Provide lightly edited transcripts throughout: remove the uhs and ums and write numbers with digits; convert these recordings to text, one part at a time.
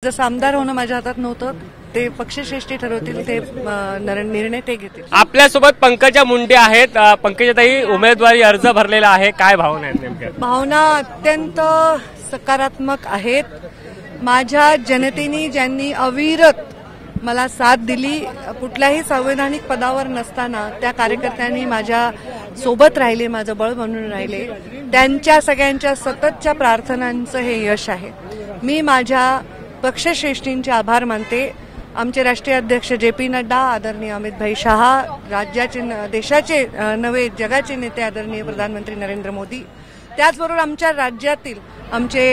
जसं आमदार होणं माझ्या हातात नव्हतं, ते पक्षश्रेष्ठी ठरवतील, ते निर्णय ते घेतील. आपल्यासोबत पंकजा मुंडे आहेत. पंकजाताई, उमेदवारी अर्ज भरलेला आहे, काय भावना आहेत नेमक्या? भावना अत्यंत सकारात्मक आहेत. माझ्या जनतेने ज्यांनी अविरत मला साथ दिली, कुठल्याही संवैधानिक पदावर नसताना त्या कार्यकर्त्यांनी माझ्या सोबत राहिले, माझं बळ बनून राहिले, त्यांच्या सगळ्यांच्या सततच्या प्रार्थनांचं हे यश आहे. मी माझ्या पक्षश्रेष्ठींचे आभार मानते. आमचे राष्ट्रीय अध्यक्ष JP नड्डा, आदरणीय अमित भाई शहा, राज्याचे देशाचे नवे जगाचे नेते आदरणीय प्रधानमंत्री नरेंद्र मोदी, त्याचबरोबर आमच्या राज्यातील आमचे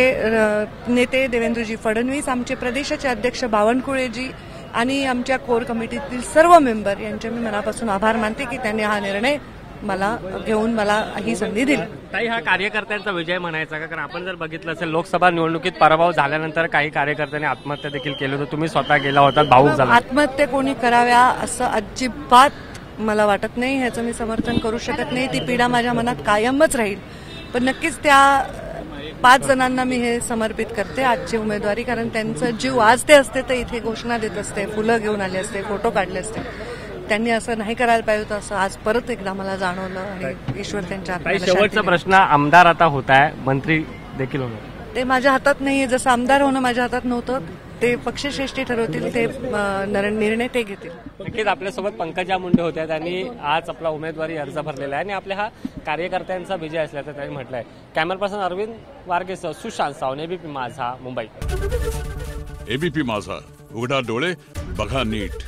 नेते देवेंद्रजी फडणवीस, आमचे प्रदेशाचे अध्यक्ष बावनकुळेजी आणि आमच्या कोर कमिटीतील सर्व मेंबर यांचे मी मनापासून आभार मानते की त्यांनी हा निर्णय मला घेऊन मला ही संधी दिली. ताई, हा कार्यकर्त्यांचा विजय म्हणायचा का? कारण आपण जर बघितलं असेल, लोकसभा निवडणुकीत पराभव झाल्यानंतर काही कार्यकर्त्यांनी आत्महत्या देखील केली होती. तुम्ही स्वतः गेला होता, भाऊक झाला. आत्महत्या कोणी कराव्या असं अजिबात मला वाटत नाही, ह्याचं मी समर्थन करू शकत नाही. ती पीडा माझ्या मनात कायमच राहील. पण नक्कीच त्या 5 जणांना मी हे समर्पित करते आजची उमेदवारी, कारण त्यांचं जीव आज ते असते तर इथे घोषणा देत असते, फुलं घेऊन आले असते, फोटो काढले असते. त्यांनी असं नाही करायला पाहिजे होतं, असं आज परत एकदा मला जाणवलं आणि ईश्वर त्यांच्या आत्म्याला शेवटचा प्रश्न, आमदार आता होत आहे, मंत्री देखील होणार, ते माझ्या हातात नाहीये. जसं आमदार होणं माझ्या हातात नव्हतं, ते पक्षश्रेष्ठी ठरवतील, ते निर्णय ते घेतील. नक्कीच आपल्यासोबत पंकजा मुंडे होत्या, त्यांनी आज आपला उमेदवारी अर्ज भरलेला आहे आणि आपल्या हा कार्यकर्त्यांचा विजय असल्याचं त्यांनी म्हटलंय. कॅमेरा पर्सन अरविंद वारगेसह सुशांत सावंत, ABP माझा, मुंबई. ABP माझा, उघडा डोळे बघा नीट.